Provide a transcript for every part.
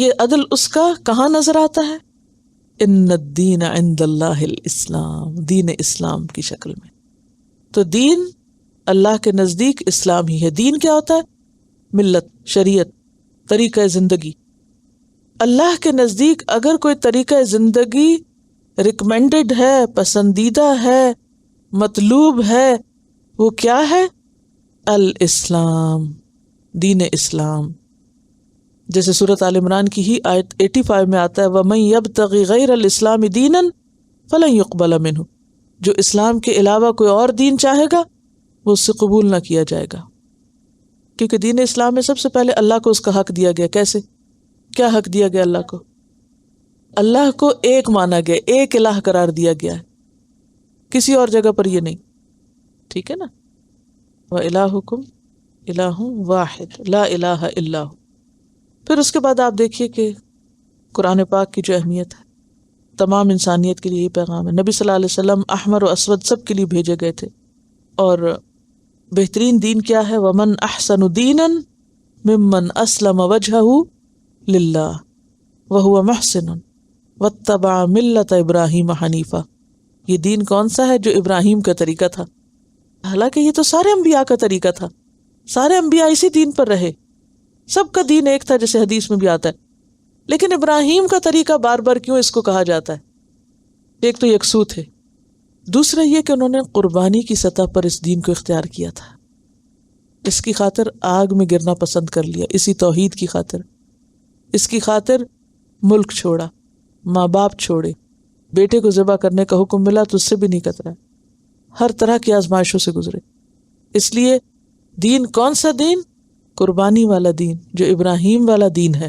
یہ عدل اس کا کہاں نظر آتا ہے؟ ان الدین عند اللہ الاسلام، دین اسلام کی شکل میں. تو دین اللہ کے نزدیک اسلام ہی ہے. دین کیا ہوتا ہے؟ ملت، شریعت، طریقہ زندگی. اللہ کے نزدیک اگر کوئی طریقہ زندگی ریکمینڈڈ ہے، پسندیدہ ہے، مطلوب ہے، وہ کیا ہے؟ الاسلام، دین اسلام. جیسے سورۃ آل عمران کی ہی آیت 85 میں آتا ہے وَمَن يَبْتَغِ غَيْرَ الْإِسْلَامِ دِينًا فَلَن يُقْبَلَ مِنْهُ، جو اسلام کے علاوہ کوئی اور دین چاہے گا وہ اس سے قبول نہ کیا جائے گا. کیونکہ دین اسلام میں سب سے پہلے اللہ کو اس کا حق دیا گیا. کیسے؟ کیا حق دیا گیا اللہ کو؟ اللہ کو ایک مانا گیا، ایک الہ قرار دیا گیا ہے، کسی اور جگہ پر یہ نہیں. ٹھیک ہے نا؟ وَإِلَٰهُكُمْ إِلَٰهٌ وَاحِدٌ لَا إِلَٰهَ إِلَّا هُوَ. پھر اس کے بعد آپ دیکھیے کہ قرآن پاک کی جو اہمیت ہے، تمام انسانیت کے لیے یہ پیغام ہے. نبی صلی اللہ علیہ وسلم احمر و اسود سب کے لیے بھیجے گئے تھے. اور بہترین دین کیا ہے؟ وَمَنْ أَحْسَنُ دِينًا مِمَّنْ أَسْلَمَ وَجْهَهُ لِلَّهِ وَهُوَ مُحْسِنٌ وَاتَّبَعَ مِلَّةَ إِبْرَاهِيمَ حَنِيفًا. یہ دین کون سا ہے؟ جو ابراہیم کا طریقہ تھا. حالانکہ یہ تو سارے انبیاء کا طریقہ تھا، سارے انبیاء اسی دین پر رہے، سب کا دین ایک تھا جیسے حدیث میں بھی آتا ہے. لیکن ابراہیم کا طریقہ بار بار کیوں اس کو کہا جاتا ہے؟ ایک تو یکسو تھے، دوسرا یہ کہ انہوں نے قربانی کی سطح پر اس دین کو اختیار کیا تھا. اس کی خاطر آگ میں گرنا پسند کر لیا، اسی توحید کی خاطر. اس کی خاطر ملک چھوڑا، ماں باپ چھوڑے، بیٹے کو ذبح کرنے کا حکم ملا تو اس سے بھی نہیں کترا. ہر طرح کی آزمائشوں سے گزرے. اس لیے دین کون سا دین؟ قربانی والا دین، جو ابراہیم والا دین ہے.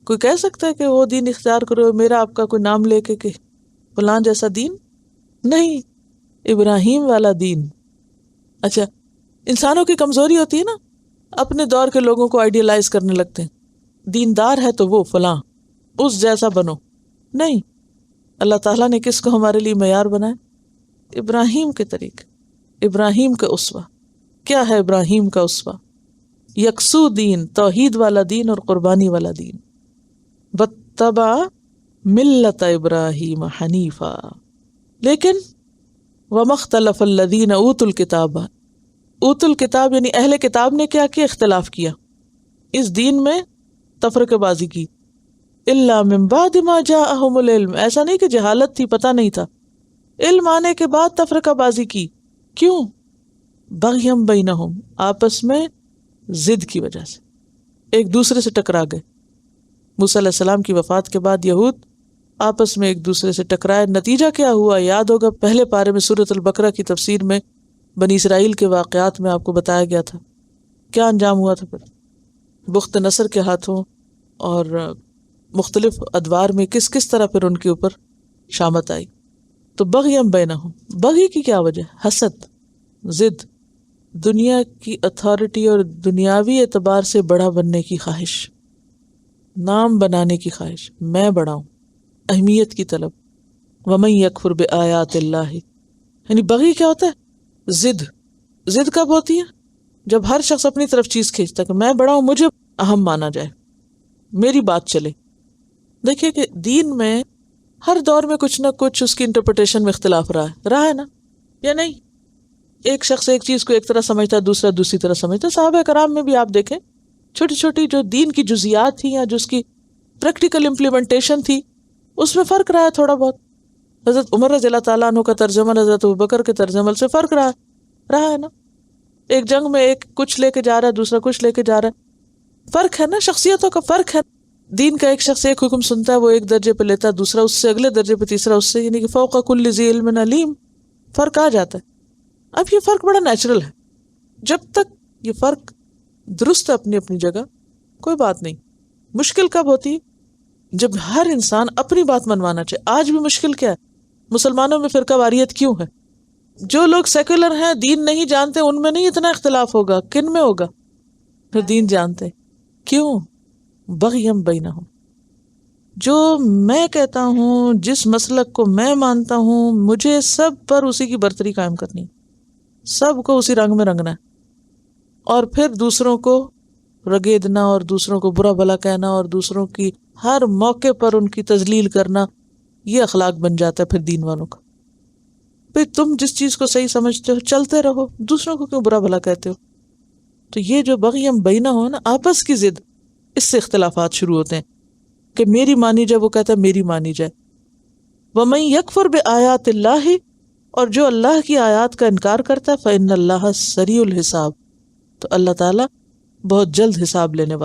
کوئی کہہ سکتا ہے کہ وہ دین اختیار کرو، میرا آپ کا کوئی نام لے کے کہ فلاں جیسا دین؟ نہیں، ابراہیم والا دین. اچھا، انسانوں کی کمزوری ہوتی ہے نا، اپنے دور کے لوگوں کو آئیڈیلائز کرنے لگتے ہیں. دیندار ہے تو وہ فلاں، اس جیسا بنو. نہیں، اللہ تعالیٰ نے کس کو ہمارے لیے معیار بنایا؟ ابراہیم کے طریقے، ابراہیم کا اسوہ. کیا ہے ابراہیم کا اسوہ؟ یکسو دین، توحید والا دین اور قربانی والا دین. واتبع ملت ابراہیم حنیفا. لیکن وما اختلف الذین اوتوا الکتاب، اوتوا الکتاب یعنی اہل کتاب نے کیا کیا؟ اختلاف کیا، اس دین میں تفرقہ بازی کی. الا من بعد ما جاءہم العلم، ایسا نہیں کہ جہالت تھی، پتہ نہیں تھا، علم آنے کے بعد تفرقہ بازی کی. کیوں؟ بغیم بینہم، آپس میں ضد کی وجہ سے ایک دوسرے سے ٹکرا گئے. موسیٰ علیہ السلام کی وفات کے بعد یہود آپس میں ایک دوسرے سے ٹکرائے. نتیجہ کیا ہوا؟ یاد ہوگا پہلے پارے میں سورۃ البقرہ کی تفسیر میں بنی اسرائیل کے واقعات میں آپ کو بتایا گیا تھا. کیا انجام ہوا تھا پھر؟ بخت نصر کے ہاتھوں اور مختلف ادوار میں کس کس طرح پھر ان کے اوپر شامت آئی. تو بغیم بینہم، بغی کی کیا وجہ؟ حسد، ضد، دنیا کی اتھارٹی اور دنیاوی اعتبار سے بڑا بننے کی خواہش، نام بنانے کی خواہش، میں بڑا ہوں، اہمیت کی طلب. ومن یکفر بآیات اللہ، یعنی بغی کیا ہوتا ہے؟ ضد. ضد کب ہوتی ہے؟ جب ہر شخص اپنی طرف چیز کھینچتا ہے کہ میں بڑا ہوں، مجھے اہم مانا جائے، میری بات چلے. دیکھیے کہ دین میں ہر دور میں کچھ نہ کچھ اس کی انٹرپریٹیشن میں اختلاف رہا ہے نا، یا نہیں؟ ایک شخص ایک چیز کو ایک طرح سمجھتا ہے، دوسرا دوسری طرح سمجھتا ہے. صحابہ کرام میں بھی آپ دیکھیں چھوٹی چھوٹی جو دین کی جزیات تھیں یا جو اس کی پریکٹیکل امپلیمنٹیشن تھی اس میں فرق رہا ہے تھوڑا بہت. حضرت عمر رضی اللہ تعالیٰ عنہ کا طرز عمل حضرت ابوبکر کے طرز عمل سے فرق رہا ہے نا. ایک جنگ میں ایک کچھ لے کے جا رہا ہے، دوسرا کچھ لے کے جا رہا ہے. فرق ہے نا، شخصیتوں کا فرق ہے. دین کا ایک شخص ایک حکم سنتا ہے، وہ ایک درجے پہ لیتا ہے، دوسرا اس سے اگلے درجے پہ، تیسرا اس سے، یعنی کہ فوق کل ذی علم علیم، فرق آ جاتا ہے. اب یہ فرق بڑا نیچرل ہے، جب تک یہ فرق درست ہے اپنی اپنی جگہ کوئی بات نہیں. مشکل کب ہوتی ہے؟ جب ہر انسان اپنی بات منوانا چاہے. آج بھی مشکل کیا ہے؟ مسلمانوں میں فرقہ واریت کیوں ہے؟ جو لوگ سیکولر ہیں، دین نہیں جانتے، ان میں نہیں اتنا اختلاف ہوگا. کن میں ہوگا؟ جو دین جانتے. کیوں؟ بغیم بینہم. جو میں کہتا ہوں، جس مسلک کو میں مانتا ہوں، مجھے سب پر اسی کی برتری قائم کرنی، سب کو اسی رنگ میں رنگنا ہے، اور پھر دوسروں کو رگیدنا اور دوسروں کو برا بھلا کہنا اور دوسروں کی ہر موقع پر ان کی تذلیل کرنا، یہ اخلاق بن جاتا ہے پھر دین والوں کا۔ بھئی تم جس چیز کو صحیح سمجھتے ہو چلتے رہو، دوسروں کو کیوں برا بھلا کہتے ہو؟ تو یہ جو بغیم بینہ ہو نا، آپس کی ضد، اس سے اختلافات شروع ہوتے ہیں کہ میری مانی جائے، وہ کہتا ہے میری مانی جائے۔ وَمَن يَكْفُرْ بِآيَاتِ اللَّهِ، اور جو اللہ کی آیات کا انکار کرتا ہے، فَإِنَّ اللَّهَ سَرِيعُ الْحِسَابِ، تو اللہ تعالیٰ بہت جلد حساب لینے والا